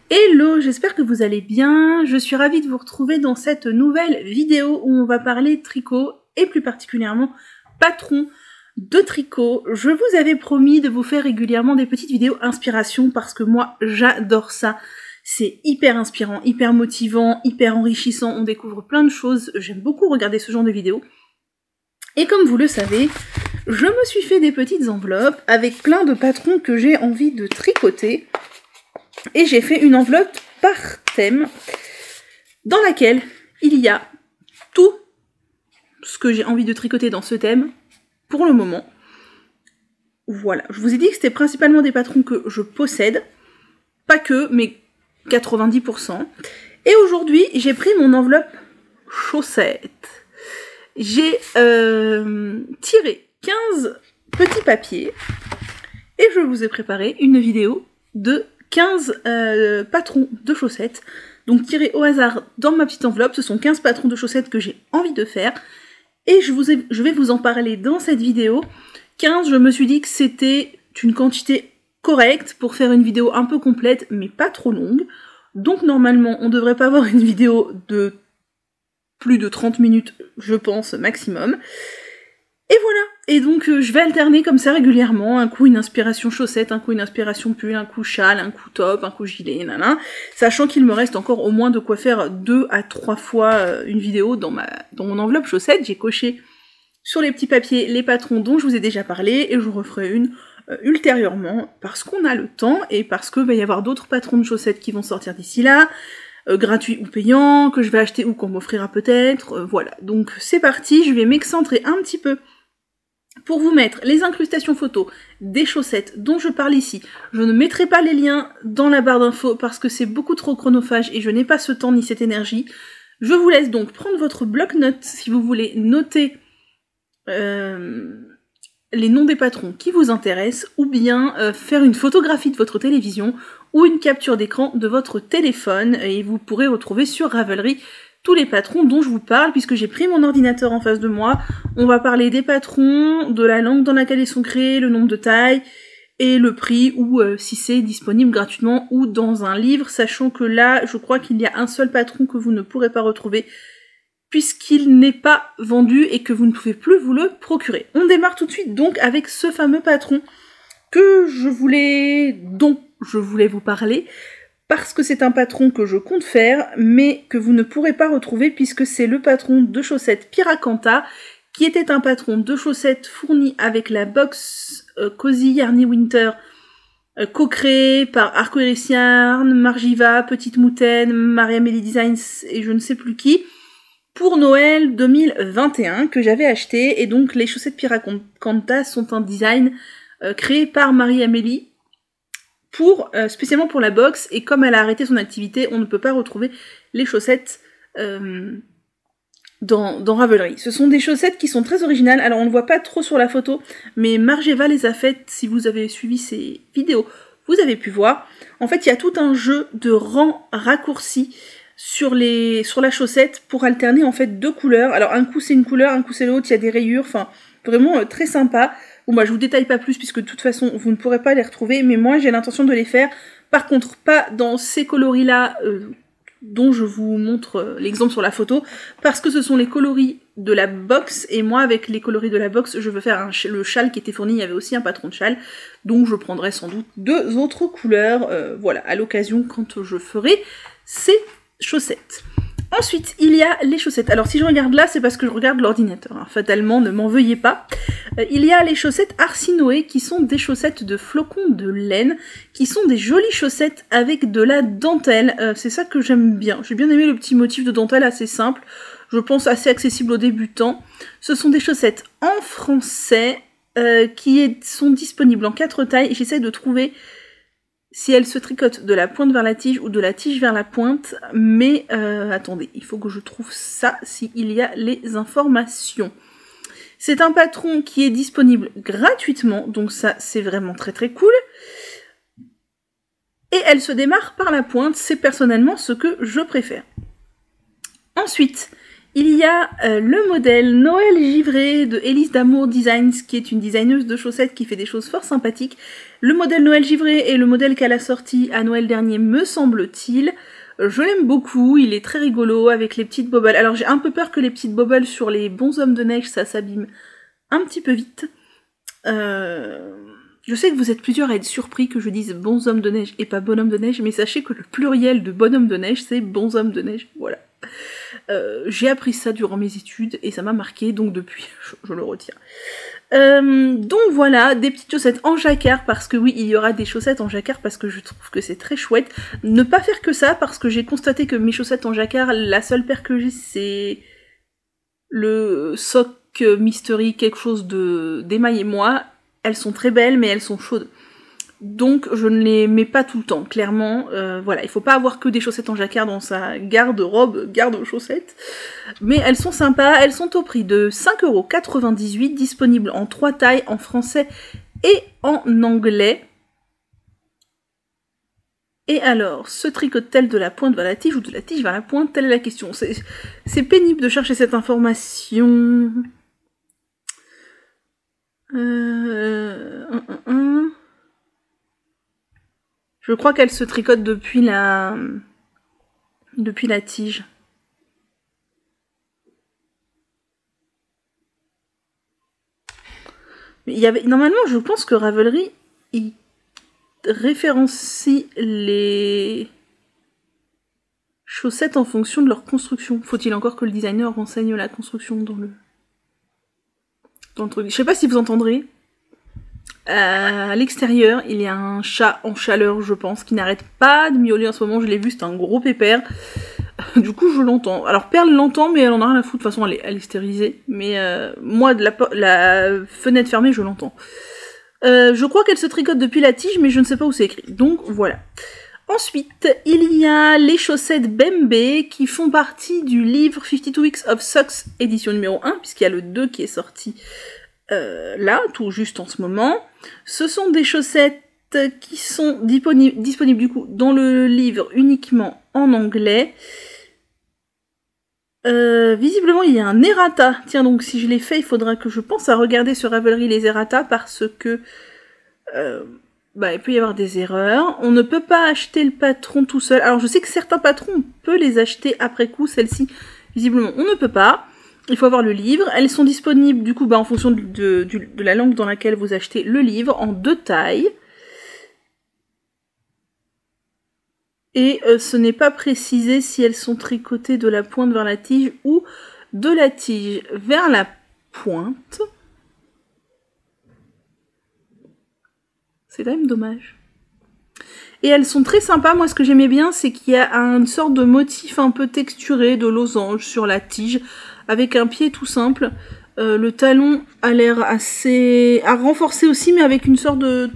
Hello, j'espère que vous allez bien. Je suis ravie de vous retrouver dans cette nouvelle vidéo où on va parler tricot et plus particulièrement patron de tricot. Je vous avais promis de vous faire régulièrement des petites vidéos inspiration parce que moi j'adore ça. C'est hyper inspirant, hyper motivant, hyper enrichissant, on découvre plein de choses. J'aime beaucoup regarder ce genre de vidéos. Et comme vous le savez, je me suis fait des petites enveloppes avec plein de patrons que j'ai envie de tricoter. Et j'ai fait une enveloppe par thème dans laquelle il y a tout ce que j'ai envie de tricoter dans ce thème pour le moment. Voilà, je vous ai dit que c'était principalement des patrons que je possède, pas que, mais 90%. Et aujourd'hui, j'ai pris mon enveloppe chaussettes. J'ai tiré 15 petits papiers et je vous ai préparé une vidéo de 15 patrons de chaussettes, donc tirés au hasard dans ma petite enveloppe. Ce sont 15 patrons de chaussettes que j'ai envie de faire, et je vais vous en parler dans cette vidéo. 15, je me suis dit que c'était une quantité correcte pour faire une vidéo un peu complète, mais pas trop longue. Donc normalement, on devrait pas avoir une vidéo de plus de 30 minutes, je pense, maximum. Et voilà, et donc je vais alterner comme ça régulièrement, un coup une inspiration chaussette, un coup une inspiration pull, un coup châle, un coup top, un coup gilet, nanana, sachant qu'il me reste encore au moins de quoi faire 2 à 3 fois une vidéo dans mon enveloppe chaussette. J'ai coché sur les petits papiers les patrons dont je vous ai déjà parlé, et je referai une ultérieurement, parce qu'on a le temps, et parce que va y avoir d'autres patrons de chaussettes qui vont sortir d'ici là, gratuits ou payants, que je vais acheter ou qu'on m'offrira peut-être, voilà. Donc c'est parti, je vais m'excentrer un petit peu pour vous mettre les incrustations photos des chaussettes dont je parle ici. Je ne mettrai pas les liens dans la barre d'infos parce que c'est beaucoup trop chronophage et je n'ai pas ce temps ni cette énergie. Je vous laisse donc prendre votre bloc-notes si vous voulez noter les noms des patrons qui vous intéressent, ou bien faire une photographie de votre télévision ou une capture d'écran de votre téléphone, et vous pourrez retrouver sur Ravelry tous les patrons dont je vous parle, puisque j'ai pris mon ordinateur en face de moi. On va parler des patrons, de la langue dans laquelle ils sont créés, le nombre de tailles, et le prix, ou si c'est disponible gratuitement ou dans un livre, sachant que là, je crois qu'il y a un seul patron que vous ne pourrez pas retrouver, puisqu'il n'est pas vendu et que vous ne pouvez plus vous le procurer. On démarre tout de suite donc avec ce fameux patron dont je voulais vous parler, parce que c'est un patron que je compte faire, mais que vous ne pourrez pas retrouver puisque c'est le patron de chaussettes Piracanta, qui était un patron de chaussettes fourni avec la box Cozy Yarny Winter, co-créée par Arcoiris Yarn, Margiva, Petite Moutaine, Marie-Amélie Designs et je ne sais plus qui, pour Noël 2021, que j'avais acheté. Et donc les chaussettes Piracanta sont un design créé par Marie-Amélie, spécialement pour la box, et comme elle a arrêté son activité, on ne peut pas retrouver les chaussettes dans Ravelry. Ce sont des chaussettes qui sont très originales, alors on ne voit pas trop sur la photo, mais Margeva les a faites. Si vous avez suivi ces vidéos, vous avez pu voir. En fait, il y a tout un jeu de rangs raccourcis sur la chaussette pour alterner en fait 2 couleurs. Alors un coup c'est une couleur, un coup c'est l'autre, il y a des rayures, enfin vraiment très sympa. Bon bah je vous détaille pas plus puisque de toute façon vous ne pourrez pas les retrouver, mais moi j'ai l'intention de les faire. Par contre pas dans ces coloris là dont je vous montre l'exemple sur la photo, parce que ce sont les coloris de la box, et moi avec les coloris de la box je veux faire le châle qui était fourni. Il y avait aussi un patron de châle, donc je prendrai sans doute 2 autres couleurs, voilà, à l'occasion quand je ferai ces chaussettes. Ensuite, il y a les chaussettes. Alors si je regarde là, c'est parce que je regarde l'ordinateur, hein. Fatalement, ne m'en veuillez pas. Il y a les chaussettes Arsinoé, qui sont des chaussettes de flocons de laine, qui sont des jolies chaussettes avec de la dentelle. C'est ça que j'aime bien. J'ai bien aimé le petit motif de dentelle assez simple, je pense assez accessible aux débutants. Ce sont des chaussettes en français qui sont disponibles en 4 tailles, et j'essaie de trouver si elle se tricote de la pointe vers la tige ou de la tige vers la pointe, mais attendez, il faut que je trouve ça, s'il y a les informations. C'est un patron qui est disponible gratuitement, donc ça c'est vraiment très très cool. Et elle se démarre par la pointe, c'est personnellement ce que je préfère. Ensuite, il y a le modèle Noël Givré de Élise d'Amour Designs, qui est une designeuse de chaussettes qui fait des choses fort sympathiques. Le modèle Noël Givré est le modèle qu'elle a sorti à Noël dernier, me semble-t-il. Je l'aime beaucoup, il est très rigolo avec les petites bobbles. Alors j'ai un peu peur que les petites bobbles sur les bonshommes de neige, ça s'abîme un petit peu vite. Je sais que vous êtes plusieurs à être surpris que je dise bonshommes de neige et pas bonhomme de neige, mais sachez que le pluriel de bonhomme de neige, c'est bonshommes de neige, voilà. J'ai appris ça durant mes études et ça m'a marqué, donc depuis, je le retiens. Donc voilà, des petites chaussettes en jacquard, parce que oui, il y aura des chaussettes en jacquard, parce que je trouve que c'est très chouette. Ne pas faire que ça, parce que j'ai constaté que mes chaussettes en jacquard, la seule paire que j'ai, c'est le sock mystery, quelque chose d'émaillé moi. Elles sont très belles, mais elles sont chaudes. Donc je ne les mets pas tout le temps, clairement. Voilà, il faut pas avoir que des chaussettes en jacquard dans sa garde-robe, garde-chaussettes. Mais elles sont sympas, elles sont au prix de 5,98 €, disponibles en 3 tailles, en français et en anglais. Et alors, se tricote-t-elle de la pointe vers la tige ou de la tige vers la pointe? Telle est la question. C'est pénible de chercher cette information. Je crois qu'elle se tricote depuis la tige. Mais il y avait normalement, je pense que Ravelry il référencie les chaussettes en fonction de leur construction. Faut-il encore que le designer renseigne la construction dans le truc. Je sais pas si vous entendrez. À l'extérieur, il y a un chat en chaleur, je pense, qui n'arrête pas de miauler en ce moment. Je l'ai vu, c'est un gros pépère. Du coup, je l'entends. Alors, Perle l'entend, mais elle en a rien à foutre. De toute façon, elle est stérilisée. Mais moi, de la fenêtre fermée, je l'entends. Je crois qu'elle se tricote depuis la tige, mais je ne sais pas où c'est écrit. Donc, voilà. Ensuite, il y a les chaussettes Bembe qui font partie du livre 52 Weeks of Socks, édition numéro 1, puisqu'il y a le 2 qui est sorti là, tout juste en ce moment. Ce sont des chaussettes qui sont disponibles du coup dans le livre uniquement en anglais. Visiblement il y a un errata. Tiens, donc si je l'ai fait, il faudra que je pense à regarder sur Ravelry les errata, parce que il peut y avoir des erreurs. On ne peut pas acheter le patron tout seul. Alors je sais que certains patrons, on peut les acheter après coup. Celle-ci, visiblement, on ne peut pas. Il faut avoir le livre. Elles sont disponibles du coup en fonction de la langue dans laquelle vous achetez le livre, en 2 tailles. Et ce n'est pas précisé si elles sont tricotées de la pointe vers la tige ou de la tige vers la pointe. C'est quand même dommage. Et elles sont très sympas. Moi, ce que j'aimais bien, c'est qu'il y a une sorte de motif un peu texturé de losange sur la tige, avec un pied tout simple. Le talon a l'air assez à renforcer aussi, mais avec une sorte de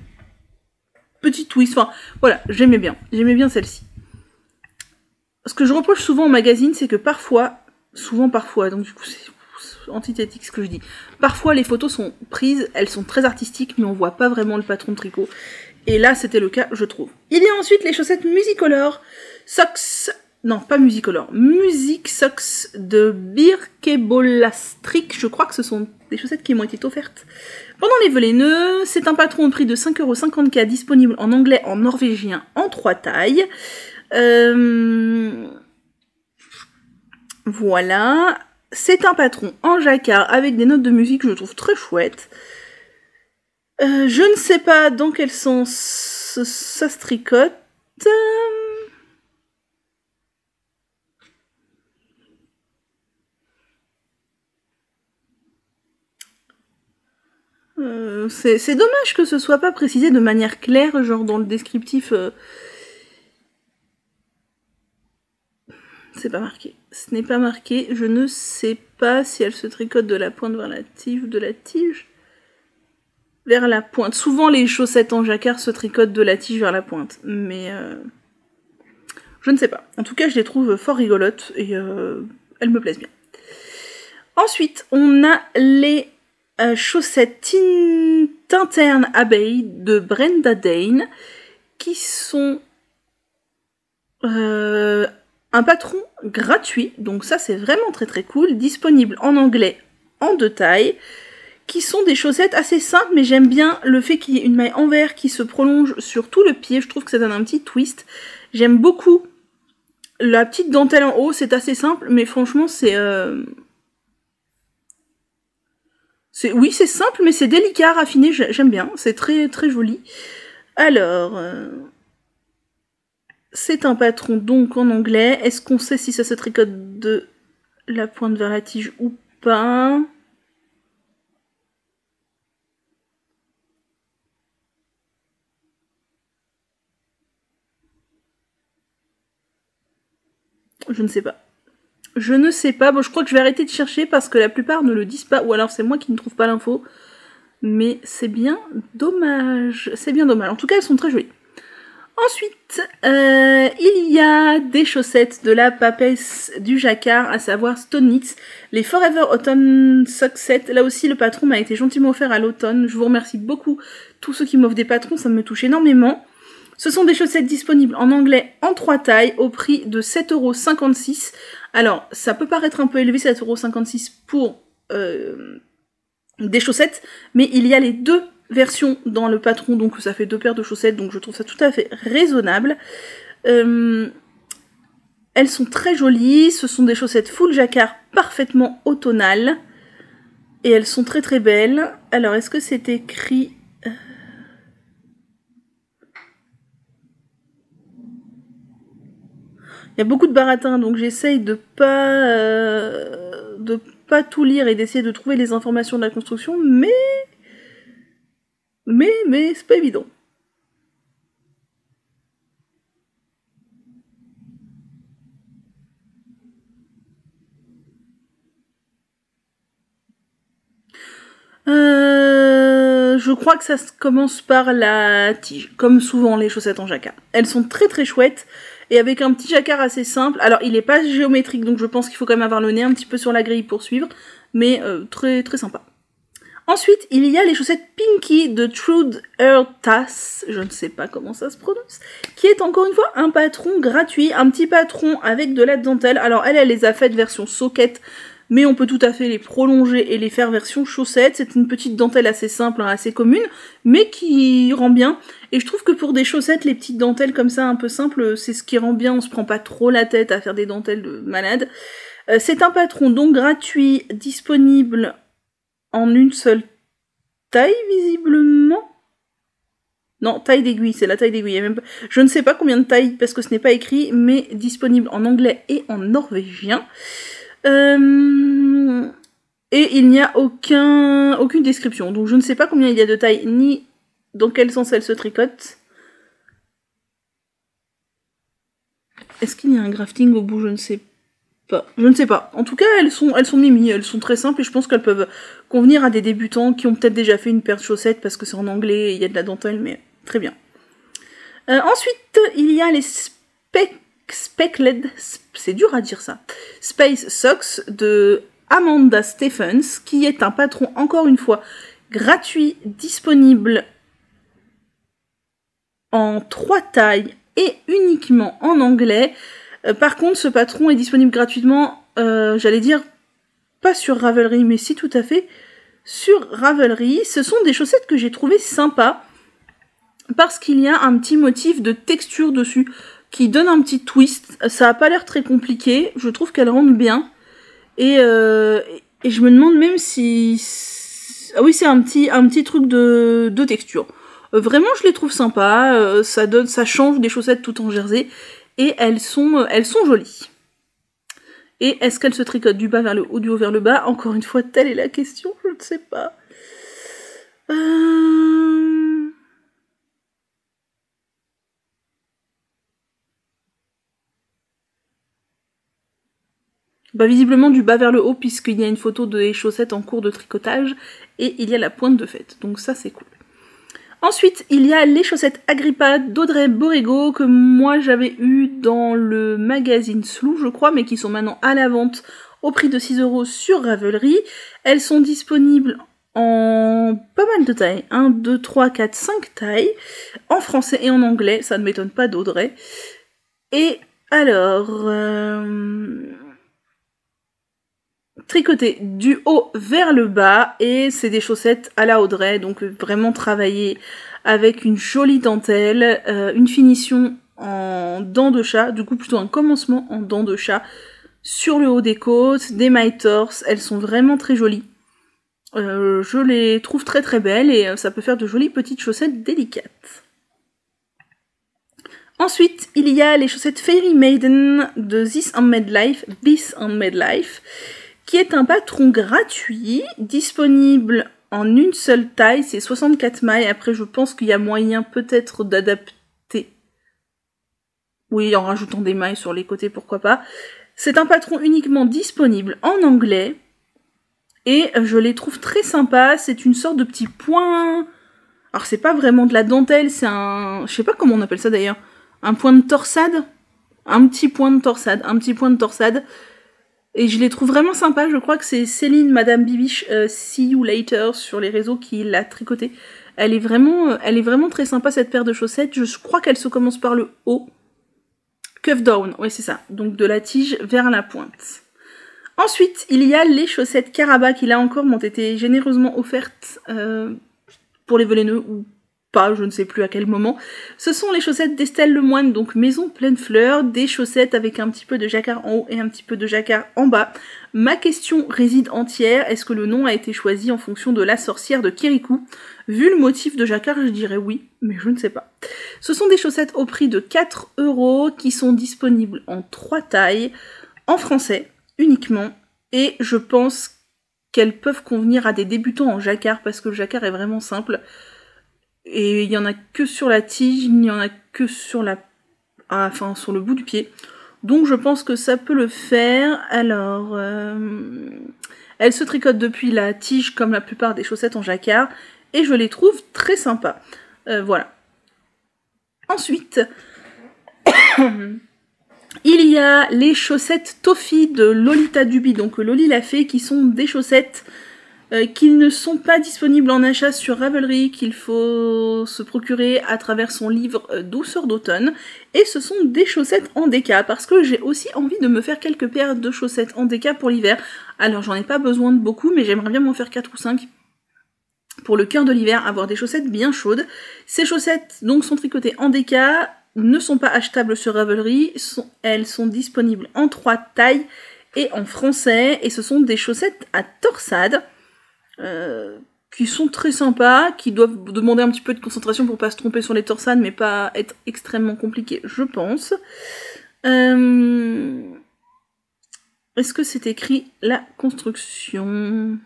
petit twist. Enfin, voilà, j'aimais bien. J'aimais bien celle-ci. Ce que je reproche souvent en magazine, c'est que parfois, donc du coup c'est antithétique ce que je dis, parfois les photos sont prises, elles sont très artistiques, mais on voit pas vraiment le patron de tricot. Et là, c'était le cas, je trouve. Il y a ensuite les chaussettes Musicolor Socks, non, pas Musicolor, Music Socks de Birkebolastric. Je crois que ce sont des chaussettes qui m'ont été offertes pendant les Vœux. C'est un patron au prix de 5,54 €, disponible en anglais, en norvégien, en 3 tailles. Voilà. C'est un patron en jacquard avec des notes de musique que je trouve très chouette. Je ne sais pas dans quel sens ça se tricote. C'est dommage que ce soit pas précisé de manière claire, genre dans le descriptif. C'est pas marqué. Ce n'est pas marqué. Je ne sais pas si elle se tricote de la pointe vers la tige ou de la tige vers la pointe. Souvent, les chaussettes en jacquard se tricotent de la tige vers la pointe. Mais je ne sais pas. En tout cas, je les trouve fort rigolotes et elles me plaisent bien. Ensuite, on a les chaussettes Tinterne Abeille de Brenda Dane qui sont un patron gratuit, donc ça c'est vraiment très très cool, disponible en anglais en 2 tailles, qui sont des chaussettes assez simples, mais j'aime bien le fait qu'il y ait une maille en verre qui se prolonge sur tout le pied, je trouve que ça donne un petit twist. J'aime beaucoup la petite dentelle en haut, c'est assez simple, mais franchement c'est... Oui, c'est simple, mais c'est délicat, raffiné, j'aime bien, c'est très très joli. Alors... c'est un patron donc en anglais. Est-ce qu'on sait si ça se tricote de la pointe vers la tige ou pas? Je ne sais pas. Je ne sais pas. Bon, je crois que je vais arrêter de chercher parce que la plupart ne le disent pas. Ou alors c'est moi qui ne trouve pas l'info. Mais c'est bien dommage. C'est bien dommage. En tout cas, elles sont très jolies. Ensuite, il y a des chaussettes de la papesse du jacquard, à savoir Stone Knits, les Forever Autumn Sock Set. Là aussi, le patron m'a été gentiment offert à l'automne. Je vous remercie beaucoup tous ceux qui m'offrent des patrons, ça me touche énormément. Ce sont des chaussettes disponibles en anglais en 3 tailles au prix de 7,56 €. Alors, ça peut paraître un peu élevé, 7,56 € pour des chaussettes, mais il y a les 2 versions dans le patron, donc ça fait 2 paires de chaussettes, donc je trouve ça tout à fait raisonnable. Elles sont très jolies, ce sont des chaussettes full jacquard parfaitement automnales, et elles sont très très belles. Alors, est-ce que c'est écrit... Il y a beaucoup de baratin, donc j'essaye de pas tout lire et d'essayer de trouver les informations de la construction, mais c'est pas évident. Je crois que ça commence par la tige, comme souvent les chaussettes en jacquard. Elles sont très très chouettes, et avec un petit jacquard assez simple. Alors il est pas géométrique, donc je pense qu'il faut quand même avoir le nez un petit peu sur la grille pour suivre, mais très très sympa. Ensuite, il y a les chaussettes Pinky de Trude Earthas, je ne sais pas comment ça se prononce, qui est encore une fois un patron gratuit, un petit patron avec de la dentelle. Alors elle les a faites version socket, mais on peut tout à fait les prolonger et les faire version chaussettes. C'est une petite dentelle assez simple, hein, assez commune, mais qui rend bien. Et je trouve que pour des chaussettes, les petites dentelles comme ça, un peu simples, c'est ce qui rend bien. On se prend pas trop la tête à faire des dentelles de malade. C'est un patron donc gratuit, disponible en une seule taille, visiblement. Non, taille d'aiguille, c'est la taille d'aiguille. Je ne sais pas combien de tailles, parce que ce n'est pas écrit, mais disponible en anglais et en norvégien. Et il n'y a aucune description, donc je ne sais pas combien il y a de tailles, ni dans quel sens elles se tricotent. Est-ce qu'il y a un grafting au bout? Je ne sais pas. Je ne sais pas. En tout cas, elles sont mimi, elles sont très simples, et je pense qu'elles peuvent convenir à des débutants qui ont peut-être déjà fait une paire de chaussettes, parce que c'est en anglais, et il y a de la dentelle, mais très bien. Ensuite, il y a les Speckled, c'est dur à dire ça, Space Socks de Amanda Stephens, qui est un patron, encore une fois, gratuit, disponible en 3 tailles et uniquement en anglais. Par contre, ce patron est disponible gratuitement, j'allais dire, pas sur Ravelry, mais si tout à fait, sur Ravelry. Ce sont des chaussettes que j'ai trouvées sympas, parce qu'il y a un petit motif de texture dessus, qui donne un petit twist. Ça a pas l'air très compliqué, je trouve qu'elles rendent bien. Et je me demande même si... Ah oui, c'est un petit truc de texture. Vraiment, je les trouve sympas, ça change des chaussettes tout en jersey, et elles sont jolies. Et est-ce qu'elles se tricotent du bas vers le haut, du haut vers le bas? Encore une fois, telle est la question, je ne sais pas. Bah visiblement du bas vers le haut, puisqu'il y a une photo des chaussettes en cours de tricotage, et il y a la pointe de fête, donc ça c'est cool. Ensuite, il y a les chaussettes Agrippa d'Audrey Borrego, que moi j'avais eu dans le magazine Slou, je crois, mais qui sont maintenant à la vente au prix de 6 € sur Ravelry. Elles sont disponibles en pas mal de tailles, 1, 2, 3, 4, 5 tailles, en français et en anglais, ça ne m'étonne pas d'Audrey. Et alors... tricotées du haut vers le bas et c'est des chaussettes à la Audrey, donc vraiment travaillées avec une jolie dentelle, une finition en dents de chat, du coup plutôt un commencement en dents de chat sur le haut des côtes, des mailles torse, elles sont vraiment très jolies. Je les trouve très très belles et ça peut faire de jolies petites chaussettes délicates. Ensuite, il y a les chaussettes Fairy Maiden de This Handmade Life, qui est un patron gratuit, disponible en une seule taille, c'est 64 mailles. Après, je pense qu'il y a moyen peut-être d'adapter. Oui, en rajoutant des mailles sur les côtés, pourquoi pas. C'est un patron uniquement disponible en anglais. Et je les trouve très sympas. C'est une sorte de petit point... Alors, c'est pas vraiment de la dentelle, c'est un... Je sais pas comment on appelle ça d'ailleurs. Un point de torsade. Un petit point de torsade. Et je les trouve vraiment sympas. Je crois que c'est Céline, Madame Bibiche, See You Later, sur les réseaux qui l'a tricoté. Elle est vraiment très sympa, cette paire de chaussettes. Je crois qu'elle se commence par le haut. Cuff down, oui c'est ça. Donc de la tige vers la pointe. Ensuite, il y a les chaussettes Caraba qui là encore m'ont été généreusement offertes pour les veleneux ou pas, je ne sais plus à quel moment. Ce sont les chaussettes d'Estelle Lemoine, donc maison pleine fleurs, des chaussettes avec un petit peu de jacquard en haut et un petit peu de jacquard en bas. Ma question réside entière, est-ce que le nom a été choisi en fonction de la sorcière de Kirikou? Vu le motif de jacquard, je dirais oui, mais je ne sais pas. Ce sont des chaussettes au prix de 4 € qui sont disponibles en 3 tailles, en français uniquement, et je pense qu'elles peuvent convenir à des débutants en jacquard parce que le jacquard est vraiment simple. Et il n'y en a que sur la tige, il n'y en a que sur sur le bout du pied. Donc je pense que ça peut le faire. Alors, elles se tricotent depuis la tige comme la plupart des chaussettes en jacquard. Et je les trouve très sympas. Voilà. Ensuite, il y a les chaussettes Toffee de Lolita Duby. Donc Loli l'a fait, qui sont des chaussettes... qui ne sont pas disponibles en achat sur Ravelry, qu'il faut se procurer à travers son livre Douceur d'automne. Et ce sont des chaussettes en déca, parce que j'ai aussi envie de me faire quelques paires de chaussettes en déca pour l'hiver. Alors j'en ai pas besoin de beaucoup, mais j'aimerais bien m'en faire 4 ou 5 pour le cœur de l'hiver, avoir des chaussettes bien chaudes. Ces chaussettes donc sont tricotées en déca, ne sont pas achetables sur Ravelry, elles sont disponibles en 3 tailles et en français, et ce sont des chaussettes à torsade. Qui sont très sympas, qui doivent demander un petit peu de concentration pour pas se tromper sur les torsades, mais pas être extrêmement compliqué, je pense. Est-ce que c'est écrit la construction?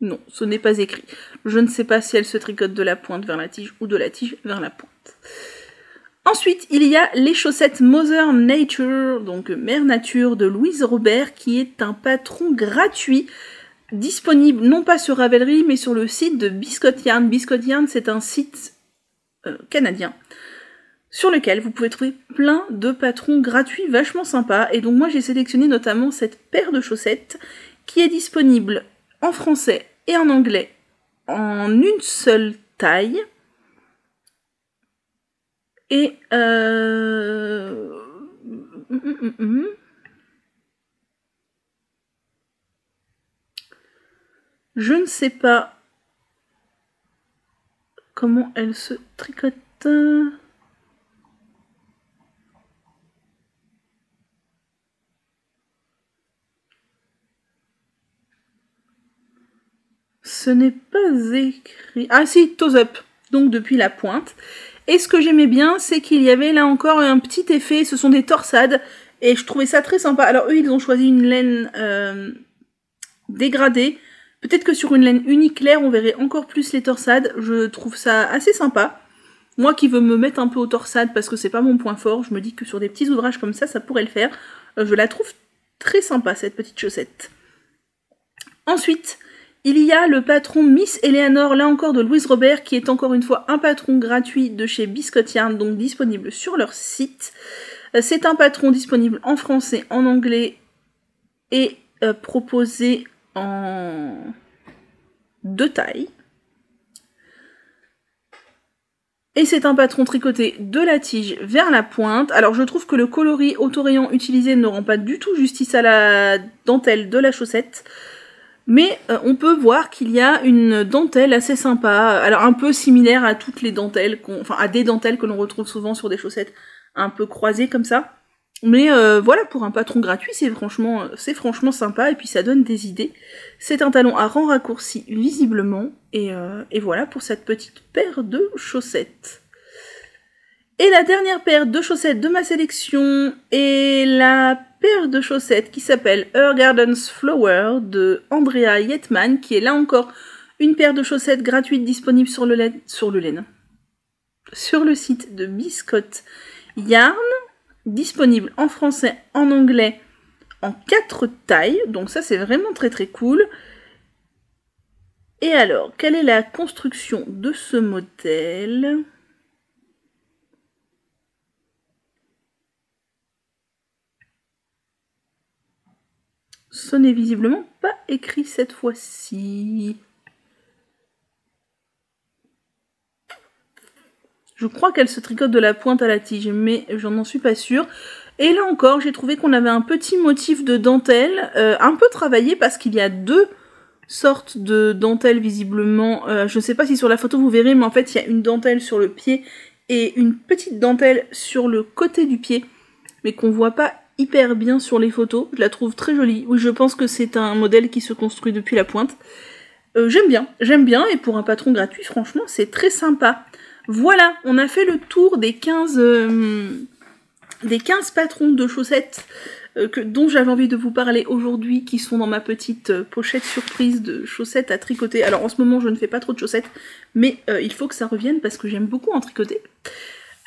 Non, ce n'est pas écrit. Je ne sais pas si elle se tricote de la pointe vers la tige ou de la tige vers la pointe. Ensuite, il y a les chaussettes Mother Nature, donc Mère Nature de Louise Robert, qui est un patron gratuit, disponible non pas sur Ravelry, mais sur le site de Biscotte Yarn. Biscotte Yarn, c'est un site canadien, sur lequel vous pouvez trouver plein de patrons gratuits vachement sympas. Et donc moi, j'ai sélectionné notamment cette paire de chaussettes, qui est disponible en français et en anglais, en une seule taille. Et je ne sais pas comment elle se tricote. Ce n'est pas écrit... Ah si, toes up, donc depuis la pointe. Et ce que j'aimais bien, c'est qu'il y avait là encore un petit effet, ce sont des torsades, et je trouvais ça très sympa. Alors eux, ils ont choisi une laine dégradée. Peut-être que sur une laine unie claire, on verrait encore plus les torsades. Je trouve ça assez sympa. Moi qui veux me mettre un peu aux torsades parce que c'est pas mon point fort, je me dis que sur des petits ouvrages comme ça pourrait le faire. Je la trouve très sympa, cette petite chaussette. Ensuite, il y a le patron Miss Eleanor, là encore de Louise Robert, qui est encore une fois un patron gratuit de chez Biscotte Yarn, donc disponible sur leur site. C'est un patron disponible en français, en anglais et proposé en 2 tailles. Et c'est un patron tricoté de la tige vers la pointe. Alors je trouve que le coloris auto-rayant utilisé ne rend pas du tout justice à la dentelle de la chaussette. Mais on peut voir qu'il y a une dentelle assez sympa. Alors un peu similaire à toutes les dentelles, enfin à des dentelles que l'on retrouve souvent sur des chaussettes un peu croisées comme ça. Mais voilà, pour un patron gratuit, c'est franchement sympa, et puis ça donne des idées. C'est un talon à rang raccourci, visiblement, et voilà pour cette petite paire de chaussettes. Et la dernière paire de chaussettes de ma sélection est la paire de chaussettes qui s'appelle Her Garden's Flower de Andrea Yetman, qui est là encore une paire de chaussettes gratuites disponible sur le site de Biscotte Yarn. Disponible en français, en anglais, en 4 tailles, donc ça c'est vraiment très très cool. Et alors, quelle est la construction de ce modèle? Ce n'est visiblement pas écrit cette fois-ci. Je crois qu'elle se tricote de la pointe à la tige, mais j'en suis pas sûre. Et là encore, j'ai trouvé qu'on avait un petit motif de dentelle, un peu travaillé, parce qu'il y a deux sortes de dentelles visiblement. Je ne sais pas si sur la photo vous verrez, mais en fait il y a une dentelle sur le pied et une petite dentelle sur le côté du pied, mais qu'on voit pas hyper bien sur les photos. Je la trouve très jolie. Oui, je pense que c'est un modèle qui se construit depuis la pointe. J'aime bien, et pour un patron gratuit, franchement, c'est très sympa. Voilà, on a fait le tour des 15 patrons de chaussettes dont j'avais envie de vous parler aujourd'hui, qui sont dans ma petite pochette surprise de chaussettes à tricoter. Alors en ce moment, je ne fais pas trop de chaussettes, mais il faut que ça revienne parce que j'aime beaucoup en tricoter.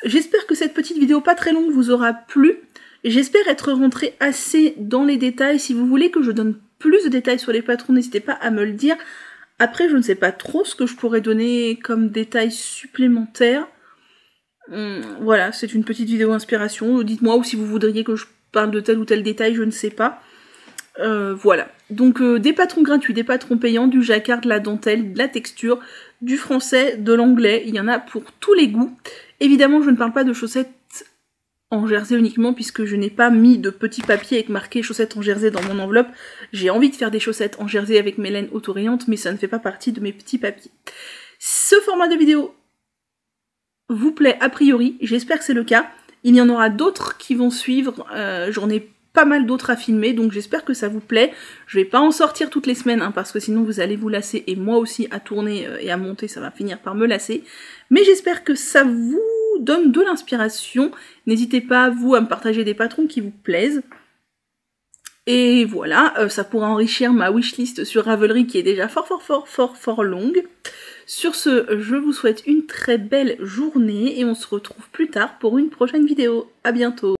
J'espère que cette petite vidéo pas très longue vous aura plu. J'espère être rentrée assez dans les détails. Si vous voulez que je donne plus de détails sur les patrons, n'hésitez pas à me le dire. Après, je ne sais pas trop ce que je pourrais donner comme détails supplémentaires. Voilà, c'est une petite vidéo inspiration. Dites-moi, ou si vous voudriez que je parle de tel ou tel détail, je ne sais pas. Voilà. Donc, des patrons gratuits, des patrons payants, du jacquard, de la dentelle, de la texture, du français, de l'anglais. Il y en a pour tous les goûts. Évidemment, je ne parle pas de chaussettes en jersey uniquement, puisque je n'ai pas mis de petits papiers avec marqué chaussettes en jersey dans mon enveloppe. J'ai envie de faire des chaussettes en jersey avec mes laines auto-rayantes, mais ça ne fait pas partie de mes petits papiers. Ce format de vidéo vous plaît a priori, j'espère que c'est le cas. Il y en aura d'autres qui vont suivre, j'en ai pas mal d'autres à filmer, donc j'espère que ça vous plaît. Je vais pas en sortir toutes les semaines, hein, parce que sinon vous allez vous lasser, et moi aussi à tourner et à monter, ça va finir par me lasser. Mais j'espère que ça vous donne de l'inspiration. N'hésitez pas, vous, à me partager des patrons qui vous plaisent. Et voilà, ça pourra enrichir ma wishlist sur Ravelry qui est déjà fort longue. Sur ce, je vous souhaite une très belle journée et on se retrouve plus tard pour une prochaine vidéo. À bientôt.